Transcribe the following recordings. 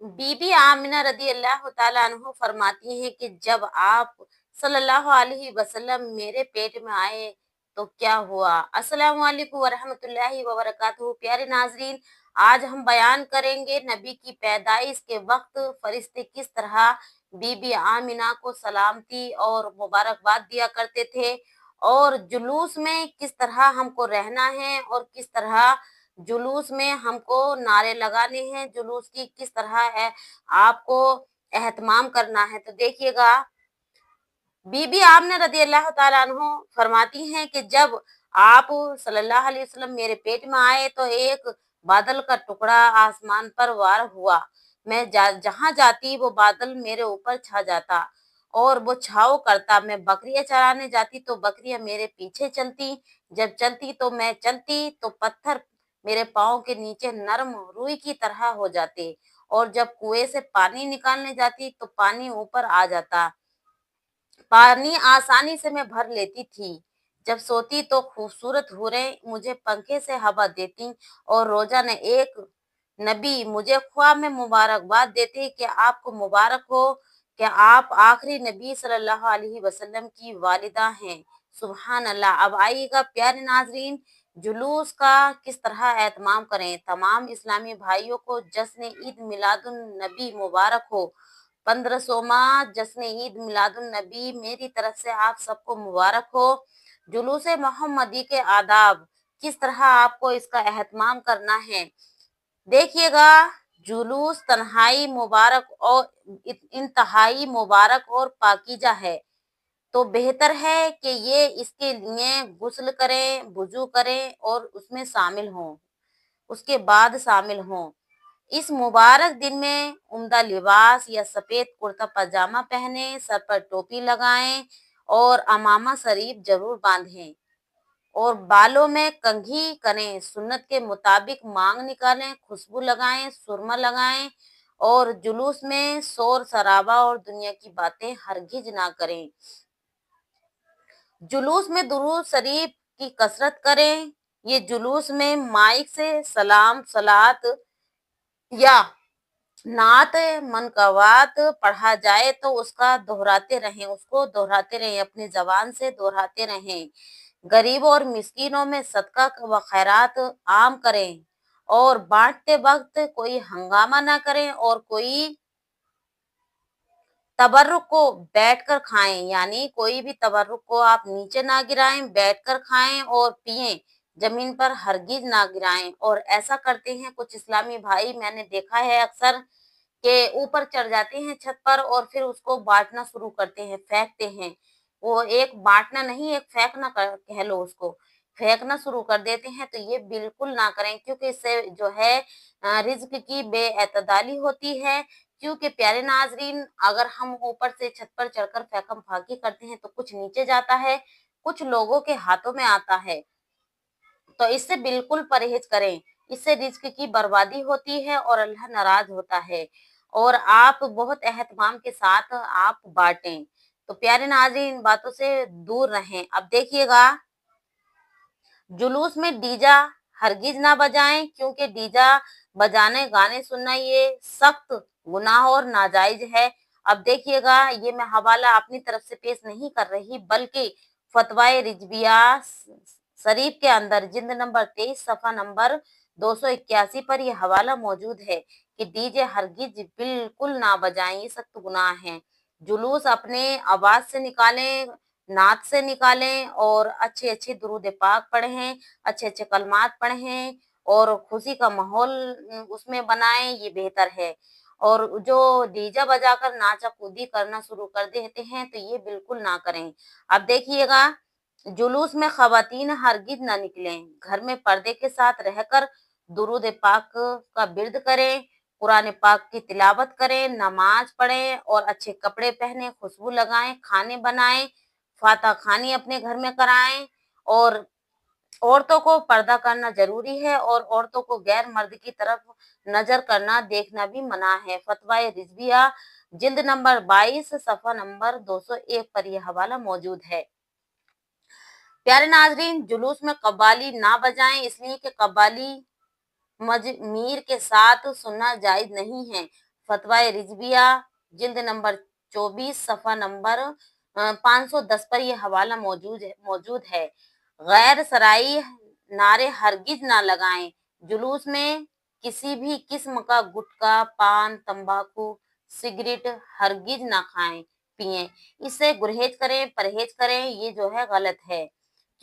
बीबी आमिना रदी अल्लाह तआला अन्हो फरमाती हैं कि जब आप सल्लल्लाहु अलैहि वसल्लम मेरे पेट में आए तो क्या हुआ। अस्सलामु अलैकुम वरहमतुल्लाहि वबरकातुहू। प्यारे नाजरीन, आज हम बयान करेंगे नबी की पैदाइश के वक्त फरिश्ते किस तरह बीबी आमिना को सलामती और मुबारकबाद दिया करते थे, और जुलूस में किस तरह हमको रहना है और किस तरह जुलूस में हमको नारे लगाने हैं, जुलूस की किस तरह है आपको एहतमाम करना है। तो देखिएगा, बीबी आमना रदी अल्लाह ताला अन्हो फरमाती हैं कि जब आप सल्लल्लाहु अलैहि वसल्लम मेरे पेट में आए तो एक बादल का टुकड़ा आसमान पर वार हुआ। मैं जहां जाती वो बादल मेरे ऊपर छा जाता और वो छाव करता। मैं बकरियां चराने जाती तो बकरियां मेरे पीछे चलती। जब चलती तो मैं चलती तो पत्थर मेरे पाँव के नीचे नरम रुई की तरह हो जाते, और जब कुएं से पानी निकालने जाती तो पानी ऊपर आ जाता। पानी आसानी से मैं भर लेती थी। जब सोती तो खूबसूरत हूरें मुझे पंखे से हवा देती, और रोजाना एक नबी मुझे ख्वाब में मुबारकबाद देते कि आपको मुबारक हो कि आप आखिरी नबी सल्लल्लाहु अलैहि वसल्लम की वालिदा हैं। सुभान अल्लाह। अब आइएगा प्यारे नाजरीन, जुलूस का किस तरह एहतमाम करें। तमाम इस्लामी भाइयों को जश्न ईद मिलादुन नबी मुबारक हो। 1500वां जश्न ईद मिलादुन नबी मेरी तरफ से आप सबको मुबारक हो। जुलूस मोहम्मदी के आदाब, किस तरह आपको इसका एहतमाम करना है। देखिएगा, जुलूस तन्हाई मुबारक और इंतहाई मुबारक और पाकीजा है, तो बेहतर है कि ये इसके लिए गुस्ल करें, वुजू करें और उसमें शामिल हों, उसके बाद शामिल हों। इस मुबारक दिन में उम्दा लिबास या सफेद कुर्ता पजामा पहने, सर पर टोपी लगाएं और अमामा शरीफ जरूर बांधें, और बालों में कंघी करें। सुन्नत के मुताबिक मांग निकालें, खुशबू लगाएं, सुरमा लगाएं, और जुलूस में शोर शराबा और दुनिया की बातें हरगिज ना करें। जुलूस में दुरूद शरीफ की कसरत करें। ये जुलूस में माइक से सलाम, सलात या नात, मनकवात पढ़ा जाए तो उसका दोहराते रहें, उसको दोहराते रहें, अपनी जबान से दोहराते रहें। गरीबों और मिस्कीनों में सदका व खैरात आम करें, और बांटते वक्त कोई हंगामा ना करें और कोई तबर्रुक को बैठकर खाएं, यानी कोई भी तबर्रुक को आप नीचे ना गिराएं, बैठकर खाएं और पिएं, जमीन पर हरगिज ना गिराएं। और ऐसा करते हैं कुछ इस्लामी भाई, मैंने देखा है अक्सर, के ऊपर चढ़ जाते हैं छत पर और फिर उसको बांटना शुरू करते हैं, फेंकते हैं। वो एक बांटना नहीं, एक फेंकना कह लो, उसको फेंकना शुरू कर देते हैं। तो ये बिल्कुल ना करें, क्योंकि इससे जो है रिज्क की बेएतदाली होती है। क्योंकि प्यारे नाजरीन, अगर हम ऊपर से छत पर चढ़कर फेंकम फाकी करते हैं तो कुछ नीचे जाता है, कुछ लोगों के हाथों में आता है। तो इससे बिल्कुल परहेज करें, इससे रिज्क की बर्बादी होती है और अल्लाह नाराज होता है। और आप बहुत एहतमाम के साथ आप बांटें। तो प्यारे नाज़रीन, इन बातों से दूर रहें। अब देखिएगा, जुलूस में डीजा हरगिज ना बजाएं, क्योंकि डीजा बजाने गाने सुनना ये सख्त गुनाह और नाजायज है। अब देखिएगा, ये मैं हवाला अपनी तरफ से पेश नहीं कर रही, बल्कि फतवाए रिजविया शरीफ के अंदर जिल्द नंबर 23 सफा नंबर 281 पर यह हवाला मौजूद है कि डीजे हरगिज बिल्कुल ना बजाएं, ये सख्त गुनाह है। जुलूस अपने आवाज से निकालें, नात से निकालें, और अच्छे अच्छे दुरूद पाक पढ़ें, अच्छे अच्छे कलमात पढ़ें, और खुशी का माहौल उसमें बनाएं, ये बेहतर है। और जो डीजा बजाकर नाचा कूदी करना शुरू कर देते हैं तो ये बिल्कुल ना करें। अब देखिएगा, जुलूस में खवातीन हरगिज ना निकलें, घर में पर्दे के साथ रहकर दुरूद पाक का बिर्द करें, कुरान पाक की तिलावत करें, नमाज पढ़ें और अच्छे कपड़े पहने, खुशबू लगाएं, खाने बनाएं, फाता खानी अपने घर में कराएं। और औरतों को पर्दा करना जरूरी है, और औरतों को गैर मर्द की तरफ नजर करना, देखना भी मना है। फतवाए रिजविया जिल्द नंबर 22 सफा नंबर 201 पर यह हवाला मौजूद है। प्यारे नाजरीन, जुलूस में कव्वाली ना बजाएं, इसलिए कि कव्वाली मजमीर के साथ सुनना जायज नहीं है। फतवा रिजविया जिल्द नंबर 24 सफ़ा नंबर 510 पर ये हवाला मौजूद है। गैर शरई नारे हरगिज ना लगाएं। जुलूस में किसी भी किस्म का गुटखा, पान, तंबाकू, सिगरेट हरगिज ना खाएं, पिएं। इससे गुरहेज करें, परहेज करें, ये जो है गलत है,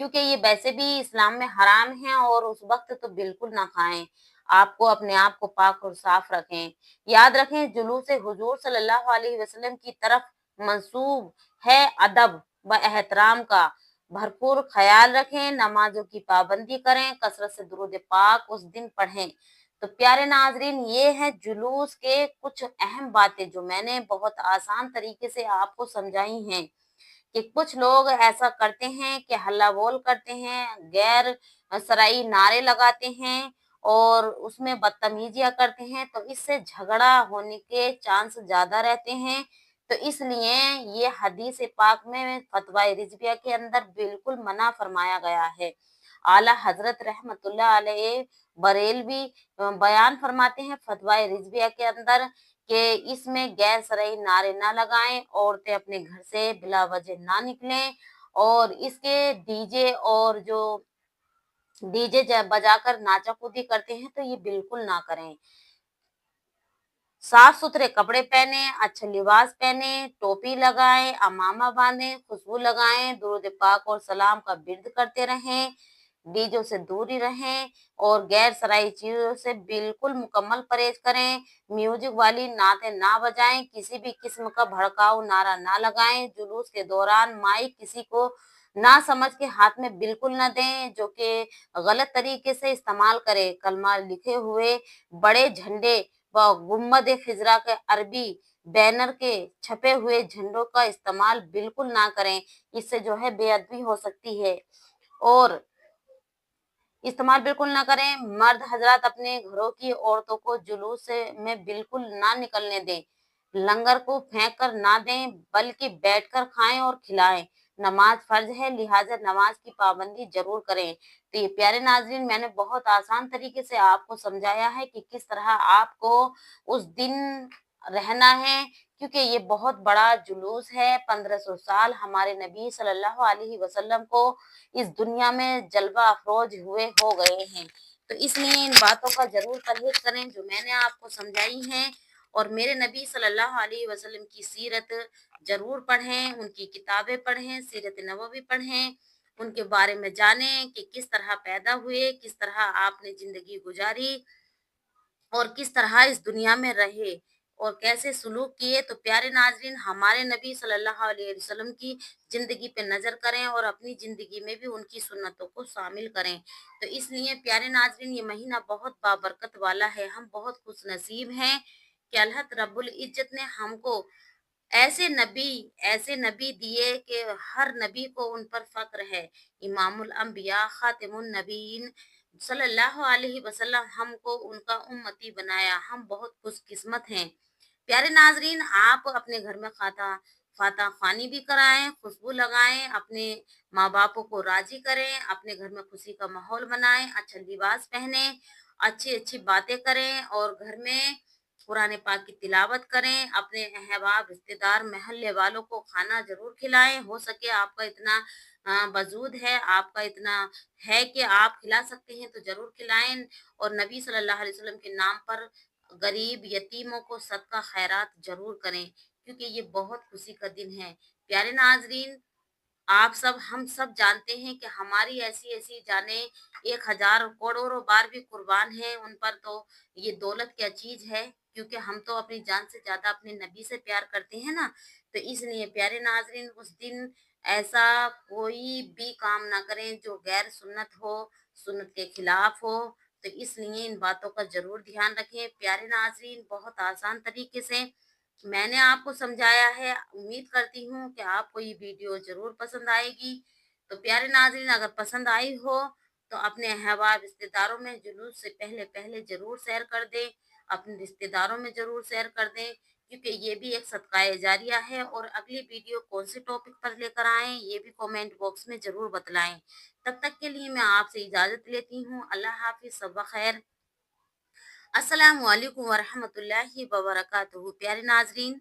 क्योंकि ये वैसे भी इस्लाम में हराम है और उस वक्त तो बिल्कुल ना खाएं। आपको अपने आप को पाक और साफ रखें। याद रखें, जुलूस हुजूर सल्लल्लाहु अलैहि वसल्लम की तरफ मंसूब है अदब व एहतराम का। भरपूर ख्याल रखें, नमाजों की पाबंदी करें, कसरत से दुरूद पाक उस दिन पढ़ें। तो प्यारे नाजरीन, ये है जुलूस के कुछ अहम बातें जो मैंने बहुत आसान तरीके से आपको समझाई हैं कि कुछ लोग ऐसा करते हैं कि हल्ला बोल करते हैं, गैर शरई नारे लगाते हैं और उसमें बदतमीजियां करते हैं, तो इससे झगड़ा होने के चांस ज्यादा रहते हैं। तो इसलिए ये हदीस पाक में फतवा रिजविया के अंदर बिल्कुल मना फरमाया गया है। आला हजरत रहमतुल्लाह अलैह बरेलवी बयान फरमाते हैं फतवा रिजविया के अंदर कि इसमें गैर शरई नारे ना लगाएं, औरतें अपने घर से बिला वजह ना निकलें, और इसके डीजे बजाकर नाचा कूदी करते हैं तो ये बिल्कुल ना करें। साफ सुथरे कपड़े पहने, अच्छा लिबास पहने, टोपी लगाएं, अमामा बांधें, खुशबू लगाएं, दुरूद पाक और सलाम का विर्द करते रहें, डीजों से दूर ही रहें और गैर शरई चीजों से बिल्कुल मुकम्मल परहेज करें। म्यूजिक वाली नातें ना बजाएं, किसी भी किस्म का भड़काऊ नारा ना लगाएं। जुलूस के दौरान माइक किसी को ना समझ के हाथ में बिल्कुल न दें जो कि गलत तरीके से इस्तेमाल करे। कलमा लिखे हुए बड़े झंडे व गुम्बद खिजरा के अरबी बैनर के छपे हुए झंडों का इस्तेमाल बिल्कुल ना करें, इससे जो है बेअदबी हो सकती है। और इस्तेमाल बिल्कुल ना करें। मर्द हजरात अपने घरों की औरतों को जुलूस में बिल्कुल ना निकलने दें। लंगर को फेंक कर ना दें, बल्कि बैठकर खाएं और खिलाएं। नमाज फर्ज है, लिहाजा नमाज की पाबंदी जरूर करें। तो ये प्यारे नाजरीन, मैंने बहुत आसान तरीके से आपको समझाया है कि किस तरह आपको उस दिन रहना है, क्योंकि ये बहुत बड़ा जुलूस है। 1500 साल हमारे नबी सल्लल्लाहु अलैहि वसल्लम को इस दुनिया में जलवा अफरोज हुए हो गए हैं। तो इसलिए इन बातों का जरूर परहेज करें जो मैंने आपको समझाई हैं, और मेरे नबी सल्लल्लाहु अलैहि वसल्लम की सीरत जरूर पढ़ें, उनकी किताबें पढ़ें, सीरत नबवी पढ़ें, उनके बारे में जानें कि किस तरह पैदा हुए, किस तरह आपने जिंदगी गुजारी और किस तरह इस दुनिया में रहे और कैसे सुलूक किए। तो प्यारे नाजरीन, हमारे नबी सल्लल्लाहु अलैहि वसल्लम की जिंदगी पे नजर करें और अपनी जिंदगी में भी उनकी सुन्नतों को शामिल करें। तो इसलिए प्यारे नाजरीन, ये महीना बहुत बाबरकत वाला है। हम बहुत खुश नसीब हैं कि अल्लाह रब्बुल इज्जत ने हमको ऐसे नबी दिए कि हर नबी को उन पर फक्र है। इमामुल अंबिया खातिमुन नबीन सल्लल्लाहु अलैहि वसल्लम हमको उनका उम्मती बनाया। हम बहुत खुशकिस्मत हैं। प्यारे नाजरीन, आप अपने घर में फाता खानी भी कराएं, खुशबू लगाएं, अपने माँ बापों को राजी करें, अपने घर में खुशी का माहौल बनाएं, अच्छा लिबास पहने, अच्छी अच्छी बातें करें और घर में कुरान पाक की तिलावत करें। अपने अहबाब रिश्तेदार महल्ले वालों को खाना जरूर खिलाएं। हो सके आपका इतना वजूद है, आपका इतना है कि आप खिला सकते हैं तो जरूर खिलाएं। और नबी सल्लल्लाहु अलैहि वसल्लम के नाम पर गरीब यतीमों को सदका खैरात जरूर करें, क्योंकि ये बहुत खुशी का दिन है। प्यारे नाजरीन, आप सब हम सब जानते हैं कि हमारी ऐसी ऐसी जाने 1000 करोड़ों बार भी कुर्बान है उन पर। तो ये दौलत क्या चीज है, क्योंकि हम तो अपनी जान से ज्यादा अपने नबी से प्यार करते हैं ना। तो इसलिए प्यारे नाजरीन, उस दिन ऐसा कोई भी काम ना करें जो गैर सुन्नत हो, सुन्नत के खिलाफ हो। तो इसलिए इन बातों का जरूर ध्यान रखें। प्यारे नाजरीन, बहुत आसान तरीके से मैंने आपको समझाया है। उम्मीद करती हूँ कि आपको ये वीडियो जरूर पसंद आएगी। तो प्यारे नाज़रीन, अगर पसंद आई हो तो अपने अहबाब रिश्तेदारों में जुलूस से पहले पहले जरूर शेयर कर दें, अपने रिश्तेदारों में जरूर शेयर कर दें, क्योंकि ये भी एक सदकाए जारिया है। और अगली वीडियो कौन से टॉपिक पर लेकर आएं ये भी कमेंट बॉक्स में जरूर बतलाएं। तब तक के लिए मैं आपसे इजाजत लेती हूँ। अल्लाह हाफिज, सब खैर। अस्सलाम वालेकुम वरहमतुल्लाहि वबरकातुहू। प्यारे नाजरीन,